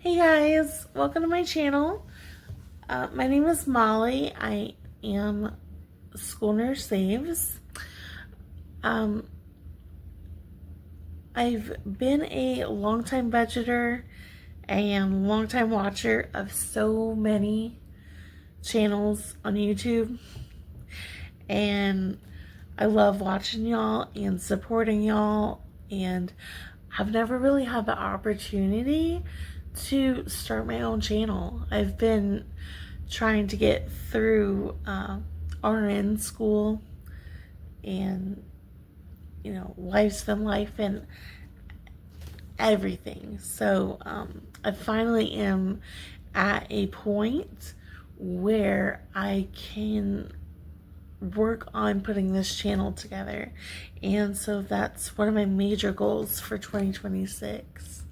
Hey guys, welcome to my channel. My name is Molly. I am School Nurse Saves. I've been a longtime budgeter and longtime watcher of so many channels on YouTube, and I love watching y'all and supporting y'all, and I've never really had the opportunity to start my own channel. I've been trying to get through RN school and life's been life and everything. So I finally am at a point where I can work on putting this channel together, and so that's one of my major goals for 2026.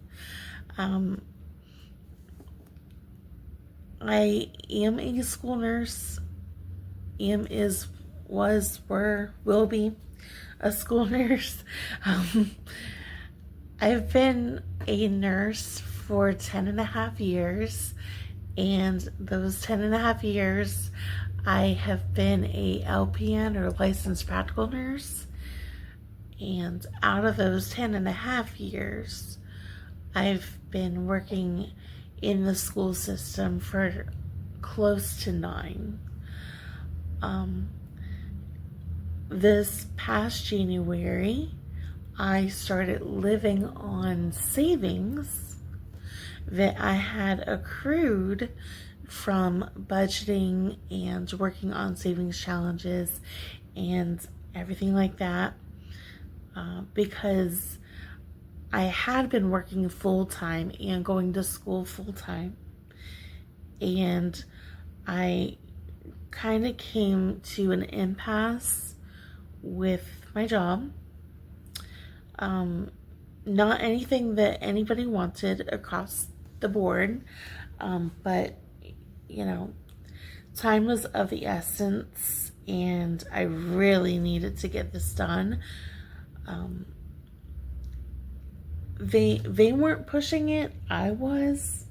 I am a school nurse. Will be a school nurse. I've been a nurse for 10 and a half years, and those 10 and a half years I have been a LPN, or licensed practical nurse, and out of those 10 and a half years I've been working in the school system for close to 9. This past January, I started living on savings that I had accrued from budgeting and working on savings challenges and everything like that, because I had been working full-time and going to school full-time, and I kind of came to an impasse with my job. Not anything that anybody wanted across the board, but time was of the essence and I really needed to get this done. They weren't pushing it, I was,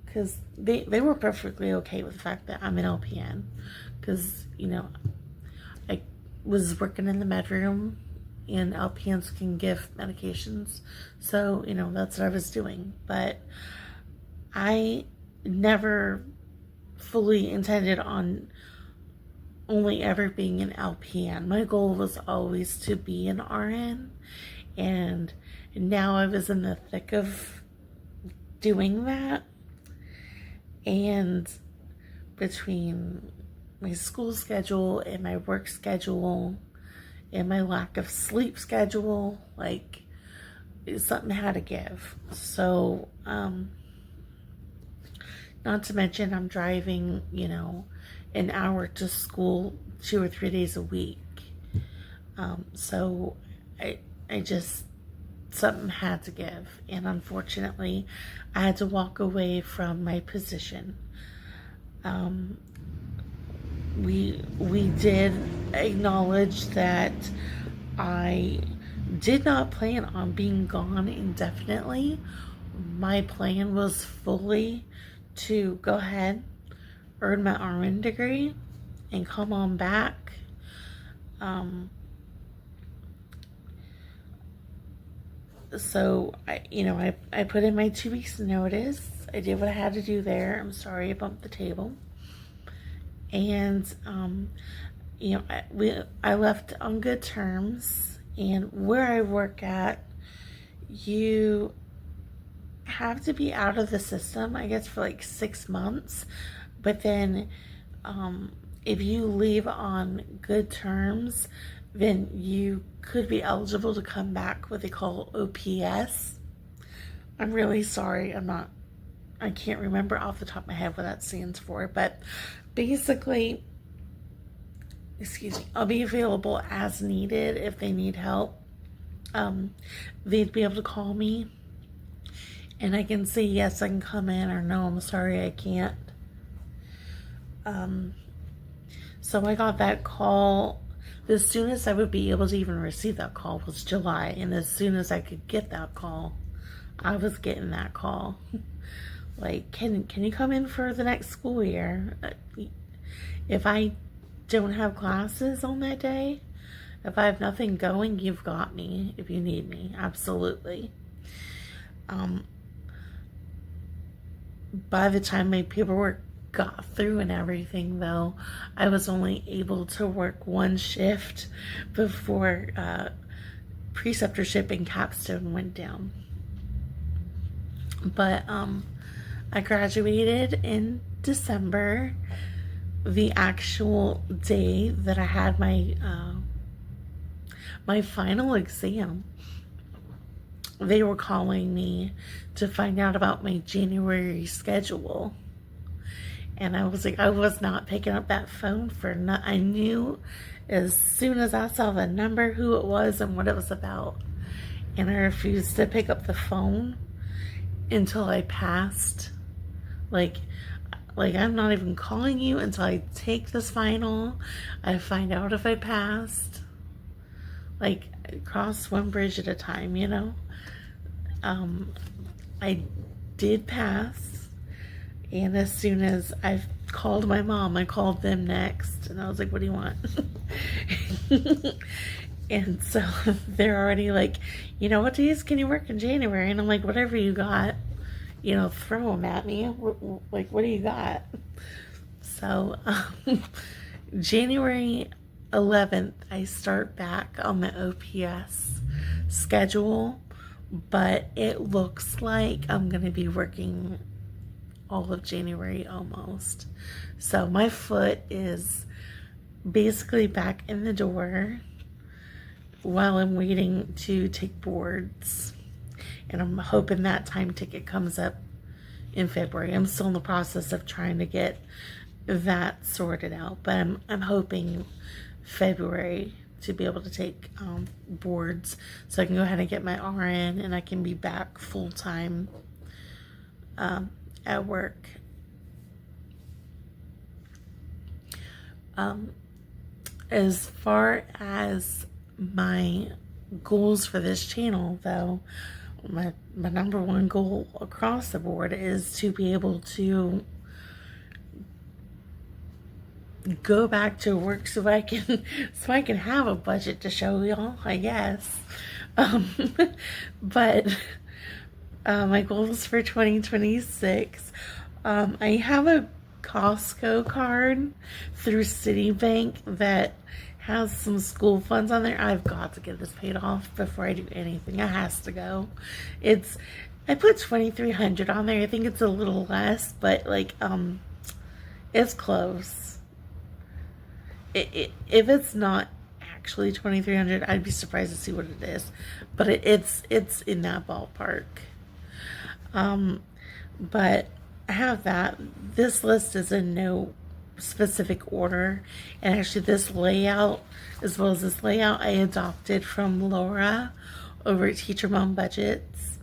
because they were perfectly okay with the fact that I'm an LPN, because I was working in the med room and LPNs can give medications, so that's what I was doing. But I never fully intended on only ever being an LPN. My goal was always to be an RN, and now I was in the thick of doing that, and between my school schedule and my work schedule and my lack of sleep schedule, like, something had to give. So not to mention I'm driving an hour to school 2 or 3 days a week, so I just, something had to give, and unfortunately I had to walk away from my position. We did acknowledge that I did not plan on being gone indefinitely. My plan was fully to go ahead, earn my RN degree, and come on back. So I put in my 2 weeks notice. I did what I had to do there. I'm sorry I bumped the table. And I left on good terms, and where I work at, you have to be out of the system, I guess, for like 6 months, but then if you leave on good terms, then you could be eligible to come back, what they call OPS. I'm really sorry, I can't remember off the top of my head what that stands for, but basically, I'll be available as needed if they need help. They'd be able to call me, and I can say yes, I can come in, or no, I'm sorry, I can't. So I got that call. The soonest I would be able to even receive that call was July, and as soon as I could get that call, I was getting that call. Like, can you come in for the next school year? If I don't have classes on that day, if I have nothing going, you've got me if you need me. Absolutely. By the time my paperwork got through and everything, though, I was only able to work one shift before preceptorship and capstone went down. But I graduated in December, the actual day that I had my my final exam. They were calling me to find out about my January schedule. And I was like, I was not picking up that phone for I knew as soon as I saw the number who it was and what it was about. And I refused to pick up the phone until I passed. Like I'm not even calling you until I take this final. I find out if I passed. Like, cross one bridge at a time, you know? I did pass, and as soon as I called my mom, I called them next, and I was like, what do you want? And so they're already like, you know, what days can you work in January? And I'm like, whatever you got, you know, throw them at me. Like, what do you got? So January 11th, I start back on the OPS schedule, but it looks like I'm going to be working all of January almost. So my foot is basically back in the door while I'm waiting to take boards. And I'm hoping that time ticket comes up in February. I'm still in the process of trying to get that sorted out, but I'm hoping February to be able to take boards so I can go ahead and get my RN and I can be back full-time at work. As far as my goals for this channel, though, my number one goal across the board is to be able to go back to work so I can have a budget to show y'all, I guess. But my goals for 2026, I have a Costco card through Citibank that has some school funds on there. I've got to get this paid off before I do anything. It has to go. I put $2,300 on there. I think it's a little less, but like it's close. If it's not actually $2,300, I'd be surprised to see what it is, but it's in that ballpark. But I have that. This list is in no specific order, and actually this layout, as well as this layout, I adopted from Laura over at Teacher Mom Budgets.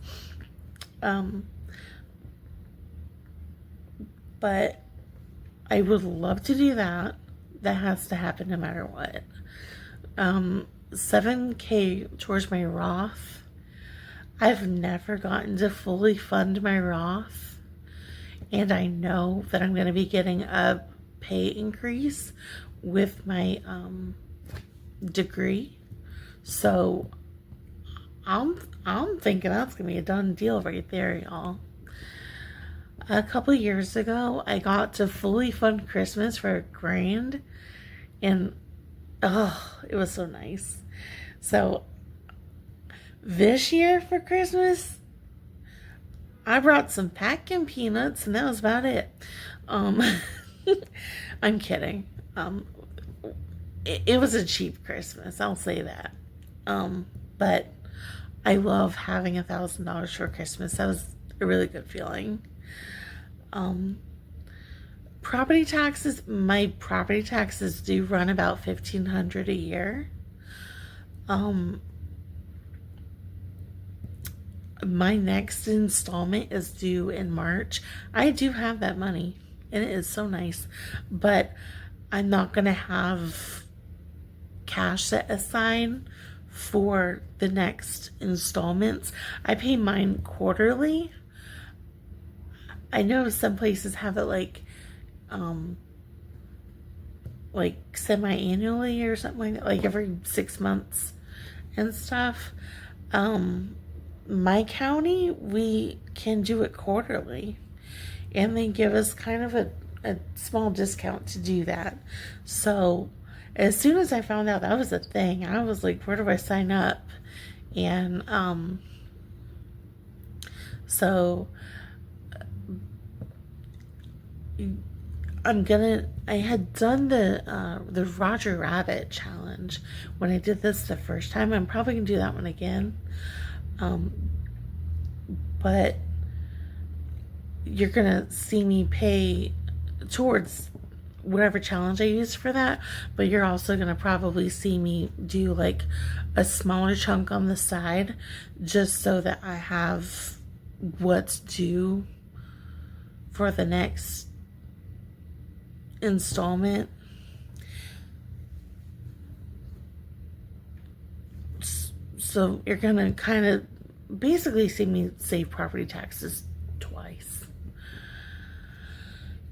But I would love to do that. That has to happen no matter what. $7,000 towards my Roth. I've never gotten to fully fund my Roth, and I know that I'm going to be getting a pay increase with my degree, so I'm thinking that's going to be a done deal right there, y'all. A couple years ago, I got to fully fund Christmas for $1,000, and oh, it was so nice. So this year for Christmas, I brought some packing peanuts, and that was about it. I'm kidding. It was a cheap Christmas, I'll say that. But I love having $1,000 for Christmas. That was a really good feeling. Property taxes, my property taxes do run about $1,500 a year. My next installment is due in March. I do have that money, and it is so nice, but I'm not going to have cash set aside for the next installments. I pay mine quarterly, I know some places have it like semi-annually or something like that, like every 6 months and stuff. My county, we can do it quarterly, and they give us kind of a small discount to do that. So as soon as I found out that was a thing, I was like, where do I sign up? And so I had done the Roger Rabbit challenge when I did this the first time. I'm probably gonna do that one again. But you're gonna see me pay towards whatever challenge I use for that, but you're also gonna probably see me do like a smaller chunk on the side, just so that I have what's due for the next installment. So you're gonna kind of basically see me save property taxes twice.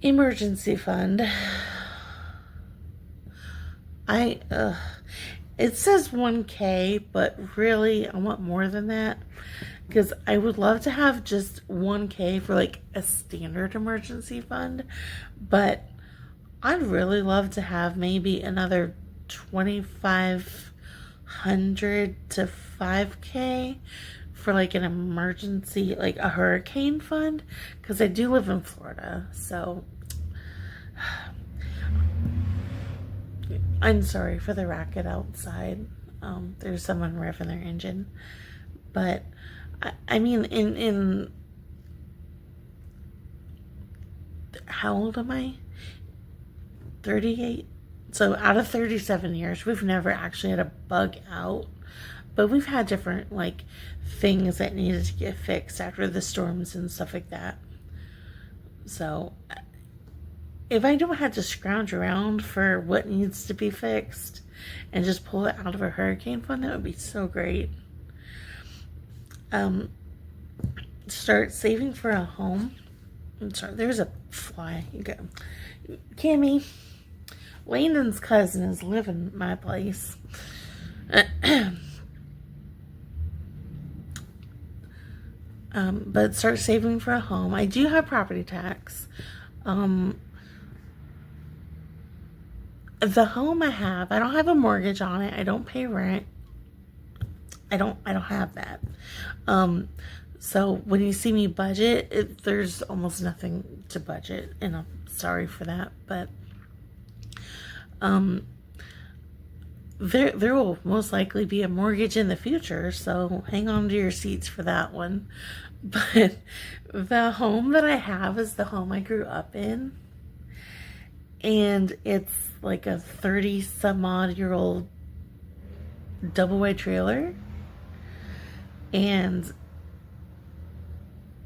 Emergency fund. It says 1K, but really I want more than that, because I would love to have just 1K for like a standard emergency fund, but I'd really love to have maybe another 2,500 to 5K for like an emergency, like a hurricane fund, because I do live in Florida. So I'm sorry for the racket outside. There's someone revving their engine, but I mean, in how old am I? 38. So out of 37 years, we've never actually had a bug out, but we've had different like things that needed to get fixed after the storms and stuff like that. So if I don't have to scrounge around for what needs to be fixed and just pull it out of a hurricane fund, that would be so great. Start saving for a home. I'm sorry, there's a fly. You go. Kimmy. Landon's cousin is living in my place. But start saving for a home. I do have property tax. The home I have, I don't have a mortgage on it. I don't pay rent. I don't have that. So when you see me budget, there's almost nothing to budget, and I'm sorry for that, but there will most likely be a mortgage in the future, so hang on to your seats for that one. But the home that I have is the home I grew up in, and it's like a 30 some odd year old double wide trailer, and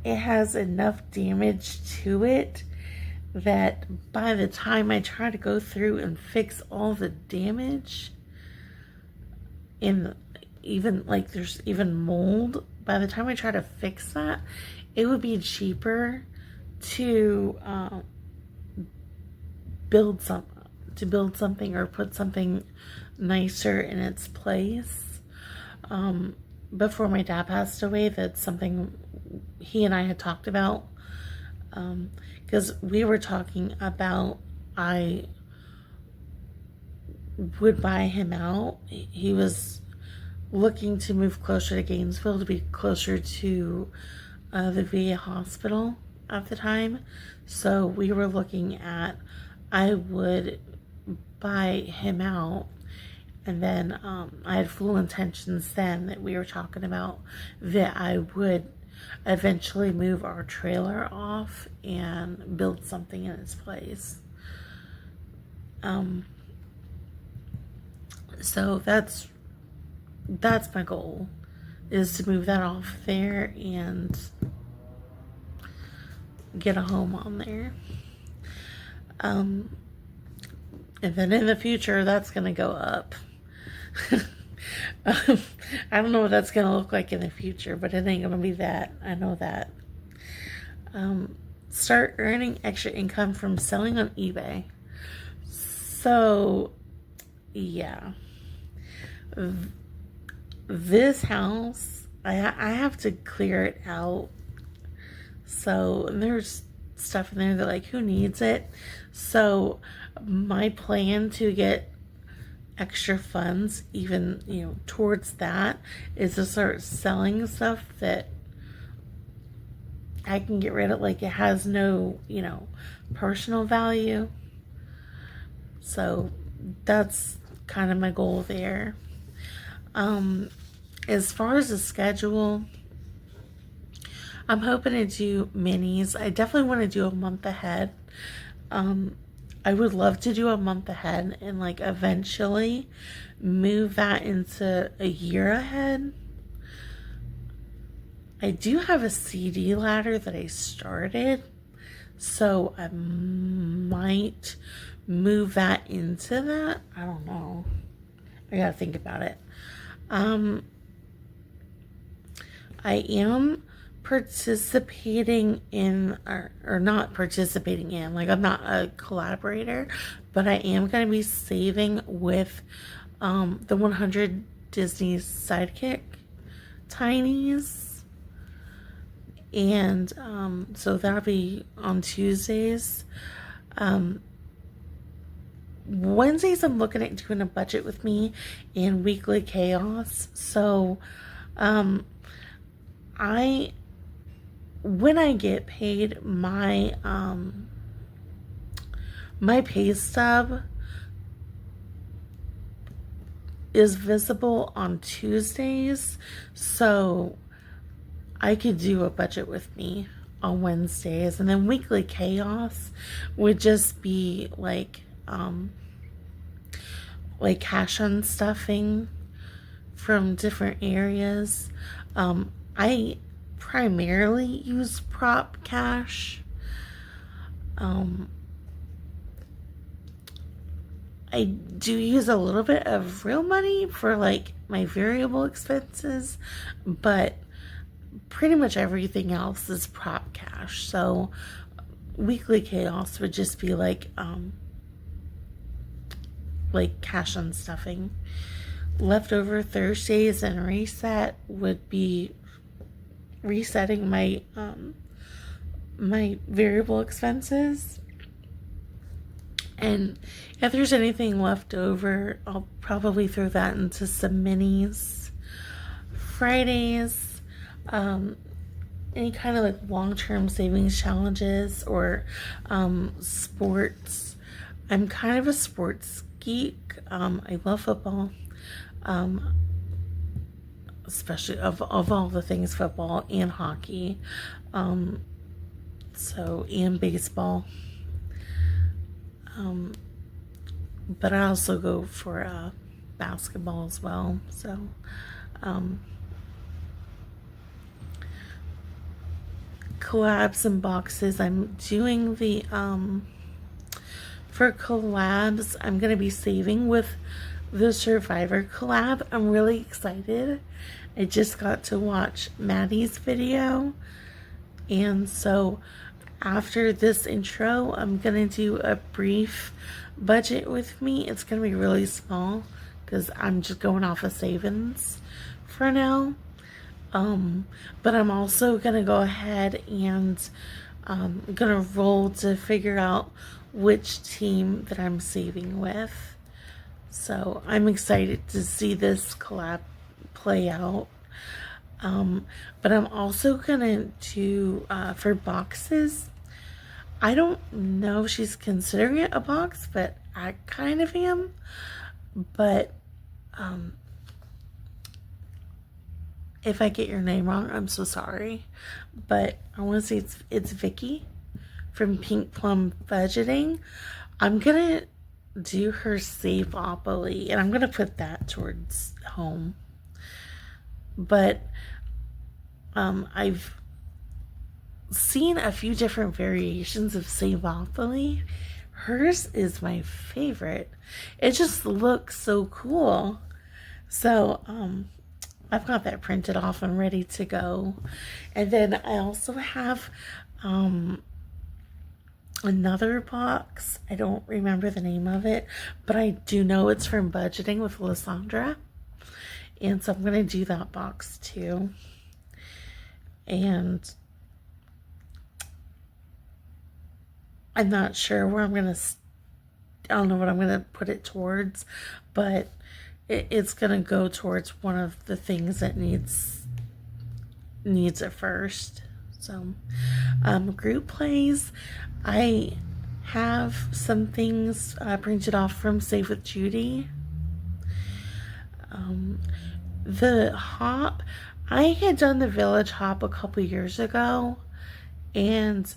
it has enough damage to it that by the time I try to go through and fix all the damage, in even like there's even mold, by the time I try to fix that, it would be cheaper to build something or put something nicer in its place. Before my dad passed away, that's something he and I had talked about, because we were talking about I would buy him out. He was looking to move closer to Gainesville, to be closer to the VA hospital at the time. So we were looking at, I would buy him out, and then I had full intentions then that we were talking about that I would eventually move our trailer off and build something in its place. So that's my goal, is to move that off there and get a home on there. And then in the future, that's going to go up. I don't know what that's going to look like in the future, but it ain't going to be that. I know that. start earning extra income from selling on eBay. So, yeah. This house, I have to clear it out. So, there's stuff in there that, like, who needs it? So, my plan to get extra funds, even, towards that, is to start selling stuff that I can get rid of. Like, it has no, personal value. So, that's kind of my goal there. As far as the schedule, I'm hoping to do minis. I definitely want to do a month ahead. I would love to do a month ahead and, like, eventually move that into a year ahead. I do have a CD ladder that I started, so I might move that into that. I don't know. I gotta think about it. I am participating in, or not participating in, like, I'm not a collaborator, but I am going to be saving with the 100 Disney Sidekick Tinies. And so that'll be on Tuesdays. Wednesdays I'm looking at doing a budget with me and weekly chaos. So when I get paid, my my pay stub is visible on Tuesdays, so I could do a budget with me on Wednesdays, and then weekly chaos would just be like cash on stuffing from different areas. I primarily use prop cash. I do use a little bit of real money for, like, my variable expenses, but pretty much everything else is prop cash. So weekly chaos would just be like cash on stuffing. Leftover Thursdays and reset would be resetting my my variable expenses. And if there's anything left over, I'll probably throw that into some minis. Fridays, any kind of, like, long-term savings challenges or sports. I'm kind of a sports geek. I love football. Especially of all the things, football and hockey. And baseball. But I also go for basketball as well. So collabs and boxes. I'm doing the for collabs, I'm gonna be saving with the Survivor collab. I'm really excited. I just got to watch Maddie's video, and so after this intro, I'm gonna do a brief budget with me. It's gonna be really small because I'm just going off of savings for now. But I'm also gonna go ahead and gonna roll to figure out which team that I'm saving with. So I'm excited to see this collab play out. But I'm also gonna do for boxes. I don't know if she's considering it a box, but I kind of am. But if I get your name wrong, I'm so sorry. But I want to say it's Vicky from Pink Plum Budgeting. I'm gonna do her Saveopoly, and I'm gonna put that towards home. But I've seen a few different variations of Saveopoly. Hers is my favorite. It just looks so cool. So I've got that printed off and ready to go. And then I also have another box. I don't remember the name of it, but I do know it's from Budgeting with Lysandra. And so I'm going to do that box too. And I'm not sure where I'm going to, I don't know what I'm going to put it towards, but it's going to go towards one of the things that needs it first. So, group plays. I have some things printed off from Save with Judy. The hop, I had done the village hop a couple years ago, and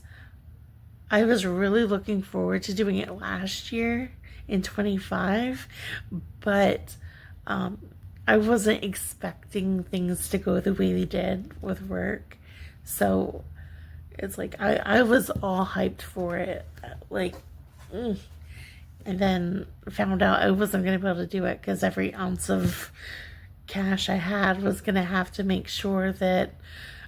I was really looking forward to doing it last year in 25, but I wasn't expecting things to go the way they did with work. So it's like I was all hyped for it, like, and then found out I wasn't going to be able to do it because every ounce of cash I had was going to have to make sure that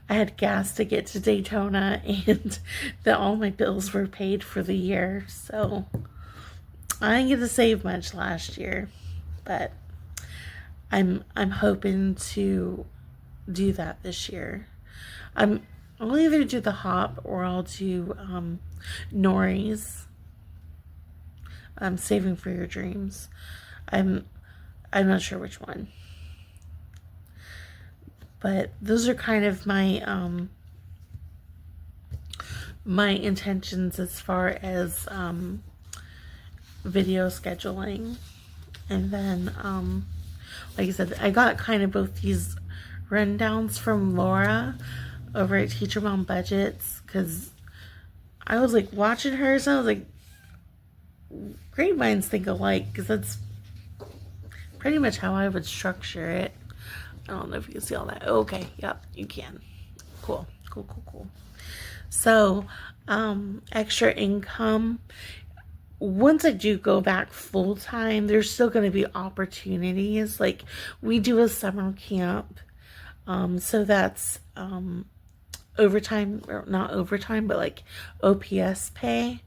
I had gas to get to Daytona and that all my bills were paid for the year. So I didn't get to save much last year, but I'm hoping to do that this year. I'll either do the hop or I'll do Nori's Saving for Your Dreams. I'm not sure which one. But those are kind of my my intentions as far as video scheduling. And then like I said, I got kind of both these rundowns from Laura over at Teacher Mom Budgets, because I was like watching hers and I was like, great minds think alike, because that's pretty much how I would structure it. I don't know if you can see all that. Okay, yep, you can. Cool. So, extra income. Once I do go back full time, there's still going to be opportunities. Like, we do a summer camp. So that's overtime, or not overtime, but like OPS pay.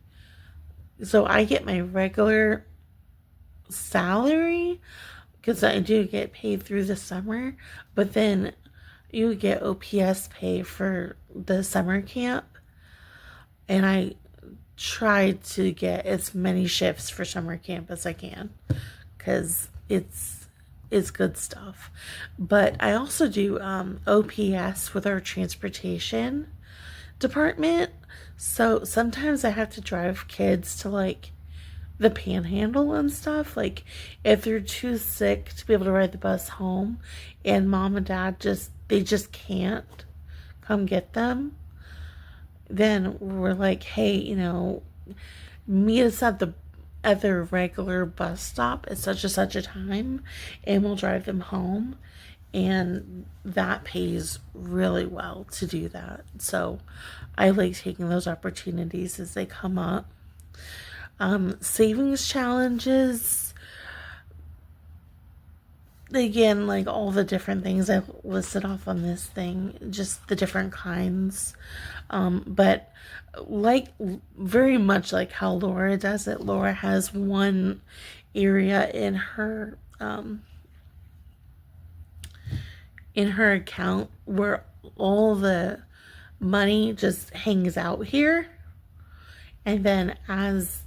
So I get my regular salary, because I do get paid through the summer, but then you get OPS pay for the summer camp. And I try to get as many shifts for summer camp as I can, because it's good stuff. But I also do OPS with our transportation department. So sometimes I have to drive kids to like the Panhandle and stuff. Like if they're too sick to be able to ride the bus home and mom and dad just can't come get them, then we're like, hey, meet us at the regular bus stop at such and such a time, and we'll drive them home. And that pays really well to do that. So I like taking those opportunities as they come up. Savings challenges, again, like all the different things I've listed off on this thing, just the different kinds. But like very much like how Laura does it, Laura has one area in her account where all the money just hangs out here, and then as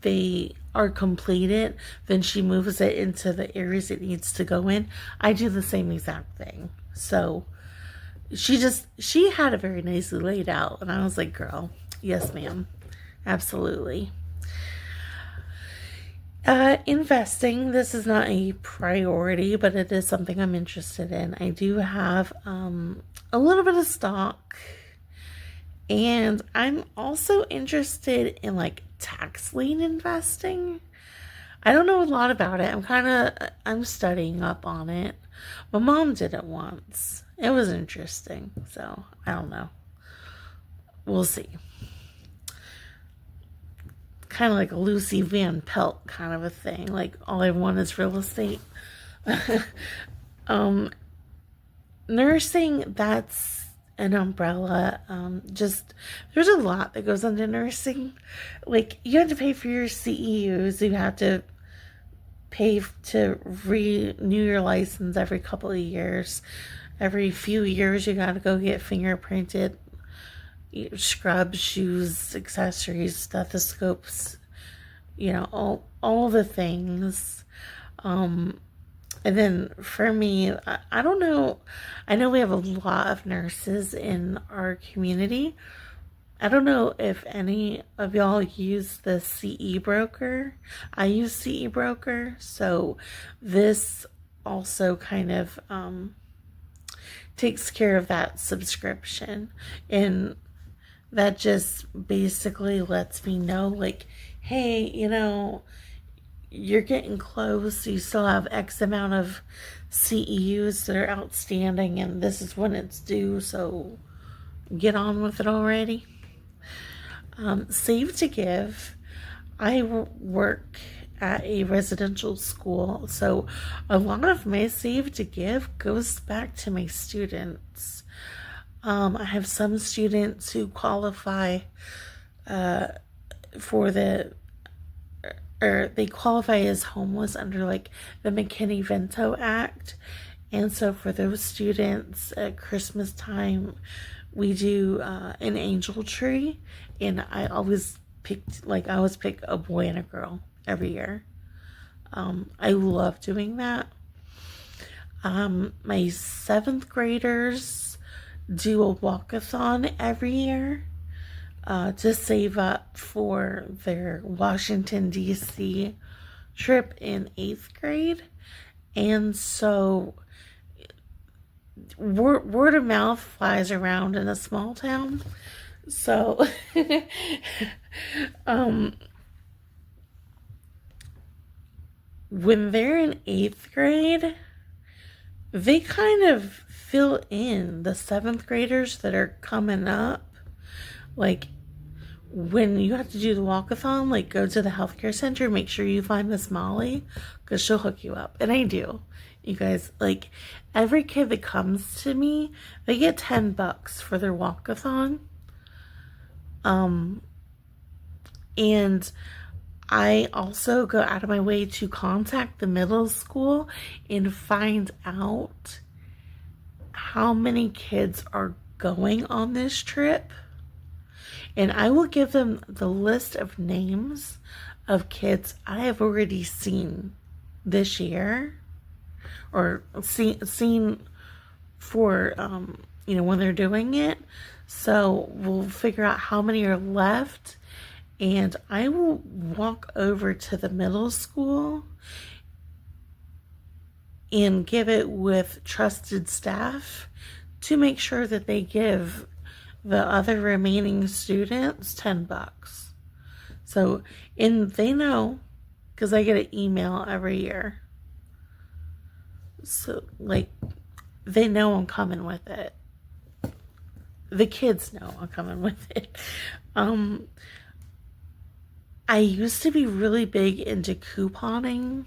they are completed, then she moves it into the areas it needs to go in. I do the same exact thing. So she had it very nicely laid out, and I was like, girl, yes ma'am, absolutely. Investing, this is not a priority, but it is something I'm interested in. I do have a little bit of stock, and I'm also interested in like tax lien investing. I don't know a lot about it. I'm studying up on it. My mom did it once. It was interesting, so I don't know. We'll see. Kind of like a Lucy Van Pelt kind of a thing. Like, all I want is real estate. Nursing, that's an umbrella. Just there's a lot that goes into nursing. Like you have to pay for your CEUs. You have to pay to renew your license every couple of years. Every few years, you got to go get fingerprinted. Scrubs, shoes, accessories, stethoscopes. All the things. And then for me, I don't know. I know we have a lot of nurses in our community. I don't know if any of y'all use the CE broker. I use CE broker. So this also kind of takes care of that subscription. And that just basically lets me know, like, hey, you're getting close. You still have X amount of CEUs that are outstanding, and this is when it's due, so get on with it already. Save to Give. I work at a residential school, so a lot of my Save to Give goes back to my students. I have some students who qualify for they qualify as homeless under like the McKinney-Vento Act. And so for those students at Christmas time, we do an angel tree. And I always pick a boy and a girl every year. I love doing that. My 7th graders do a walkathon every year to save up for their Washington, D.C. trip in 8th grade. And so word of mouth flies around in a small town. So when they're in 8th grade, they kind of fill in the 7th graders that are coming up. Like, when you have to do the walkathon, like, go to the healthcare center, make sure you find Miss Molly, because she'll hook you up. And I do. You guys, like, every kid that comes to me, they get $10 for their walkathon. And I also go out of my way to contact the middle school and find out how many kids are going on this trip. And I will give them the list of names of kids I have already seen this year, or seen for, when they're doing it. So we'll figure out how many are left, and I will walk over to the middle school and give it with trusted staff to make sure that they give the other remaining students $10. So, and they know, because I get an email every year. So, like, they know I'm coming with it. The kids know I'm coming with it. I used to be really big into couponing,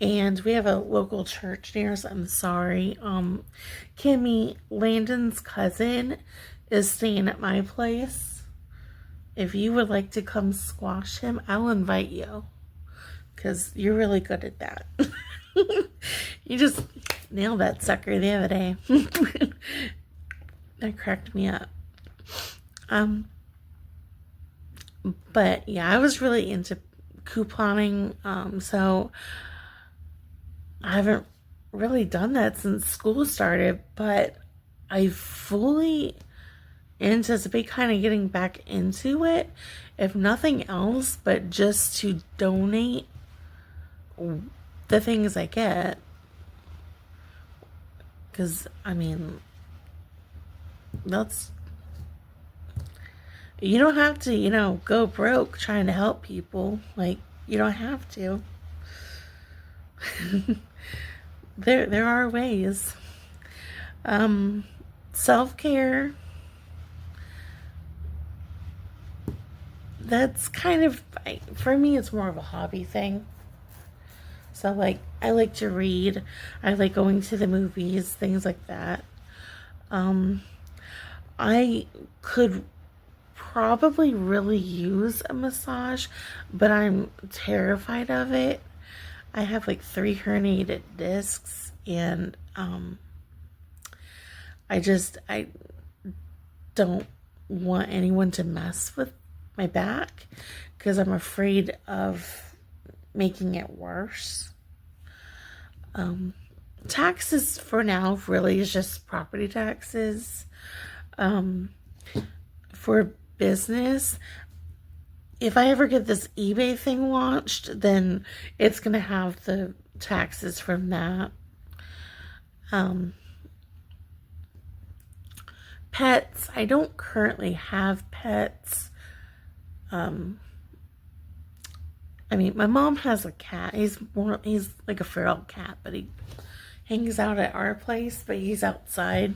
and we have a local church near us. I'm sorry. Kimmy, Landon's cousin, is staying at my place. If you would like to come squash him, I'll invite you, because you're really good at that. You just nailed that sucker the other day. That cracked me up. But yeah, I was really into couponing. So I haven't really done that since school started, but I fully anticipate kind of getting back into it, if nothing else, but just to donate the things I get. Because, you don't have to, go broke trying to help people. Like, you don't have to. There are ways. Self-care. That's kind of, for me, it's more of a hobby thing. So, like, I like to read. I like going to the movies, things like that. I could probably really use a massage, but I'm terrified of it. I have like 3 herniated discs, and I don't want anyone to mess with my back because I'm afraid of making it worse. Taxes for now really is just property taxes. For business, if I ever get this eBay thing launched, then it's going to have the taxes from that. Pets, I don't currently have pets. I mean, my mom has a cat. He's like a feral cat, but he hangs out at our place, but he's outside.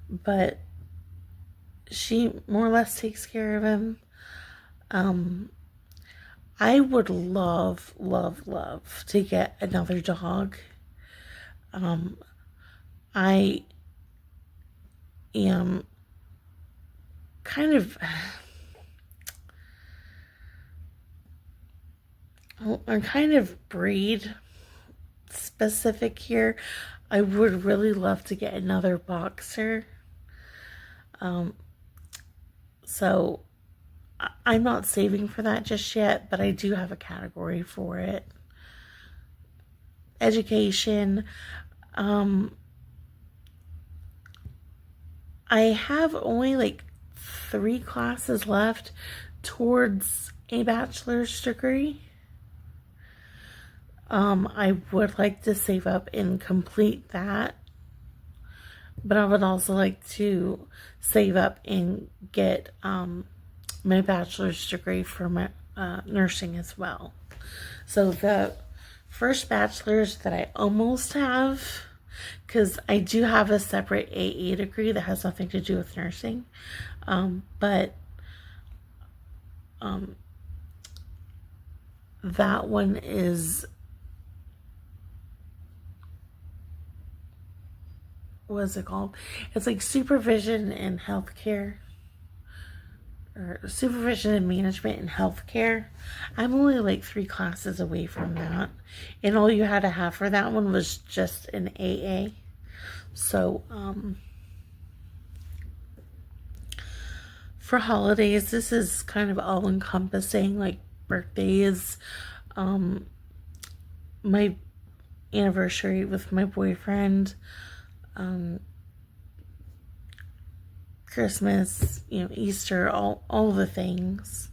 But she more or less takes care of him. I would love, love, love to get another dog. I am kind of... I'm kind of breed specific here. I would really love to get another boxer. So I'm not saving for that just yet, but I do have a category for it. Education. I have only like 3 classes left towards a bachelor's degree. I would like to save up and complete that, but I would also like to save up and get my bachelor's degree for my nursing as well. So the first bachelor's that I almost have, because I do have a separate AA degree that has nothing to do with nursing, but that one is... what is it called? It's like supervision in healthcare, or supervision and management in healthcare. I'm only like 3 classes away from that, and all you had to have for that one was just an AA. So for holidays, this is kind of all encompassing, like birthdays, my anniversary with my boyfriend, Christmas, Easter, all the things.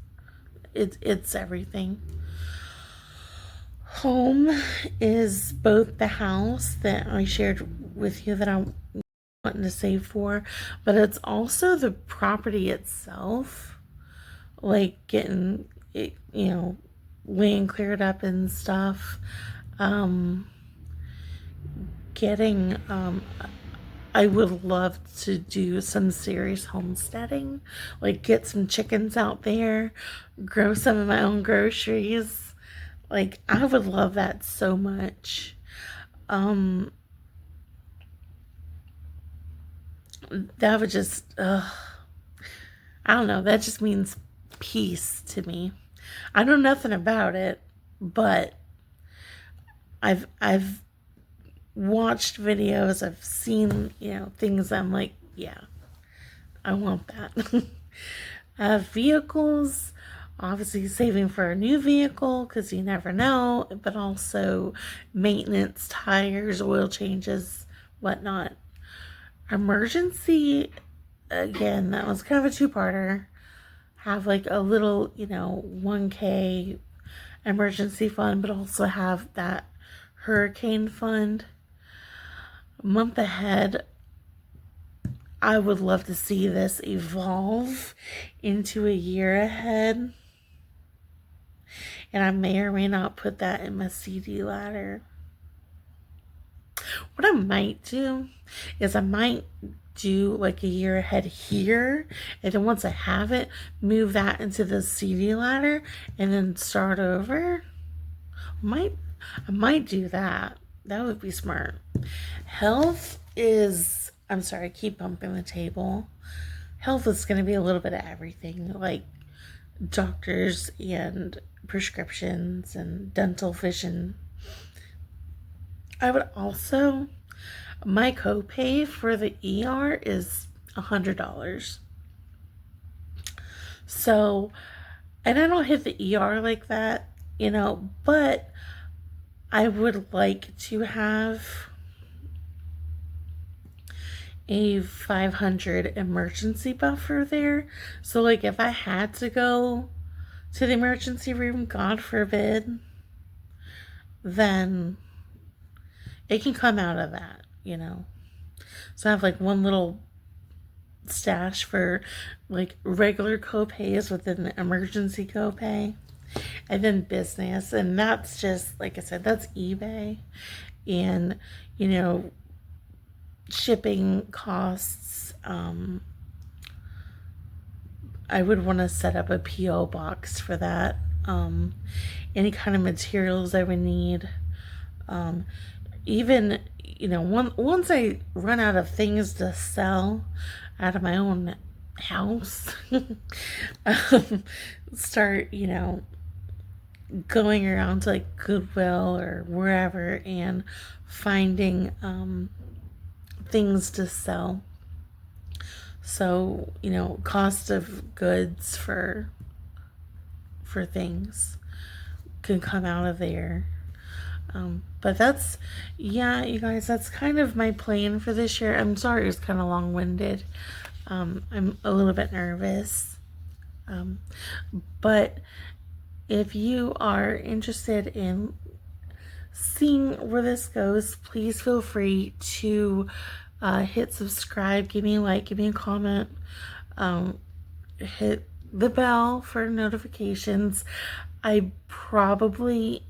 It's everything. Home is both the house that I shared with you that I'm wanting to save for, but it's also the property itself, like getting it, land cleared up and stuff. I would love to do some serious homesteading, like get some chickens out there, grow some of my own groceries. Like, I would love that so much. That would just, I don't know, that just means peace to me. I know nothing about it, but I've watched videos, I've seen, things. I'm like, yeah, I want that. Vehicles, obviously saving for a new vehicle because you never know, but also maintenance, tires, oil changes, whatnot. Emergency, again, that was kind of a 2-parter. Have like a little, 1K emergency fund, but also have that hurricane fund. Month ahead, I would love to see this evolve into a year ahead. And I may or may not put that in my CD ladder. What I might do is I might do like a year ahead here, and then once I have it, move that into the CD ladder and then start over. I might do that. That would be smart. Health is I'm sorry, I keep bumping the table. Health is going to be a little bit of everything, like doctors and prescriptions and dental vision. I would also, my copay for the ER is $100. So, and I don't hit the ER like that, but I would like to have a 500 emergency buffer there. So, like, if I had to go to the emergency room, God forbid, then it can come out of that. So I have like one little stash for like regular copays within the emergency copay, and then business, and that's just, like I said, that's eBay, and shipping costs. I would want to set up a PO box for that. Any kind of materials I would need, even once I run out of things to sell out of my own house, start going around to like Goodwill or wherever and finding things to sell. So cost of goods for things can come out of there. But that's, yeah, you guys, that's kind of my plan for this year. I'm sorry it was kind of long-winded. I'm a little bit nervous. But if you are interested in seeing where this goes, please feel free to hit subscribe, give me a like, give me a comment, hit the bell for notifications. I probably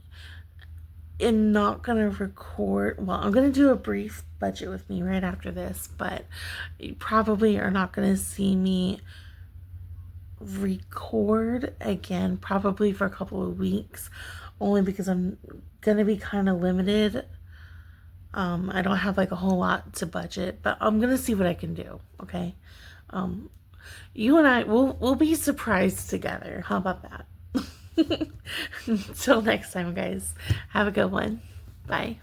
am not going to record, well, I'm going to do a brief budget with me right after this, but you probably are not going to see me record again probably for a couple of weeks, only because I'm going to be kind of limited. I don't have like a whole lot to budget, but I'm going to see what I can do, okay? You and I, we'll be surprised together. How about that? Until next time, guys. Have a good one. Bye.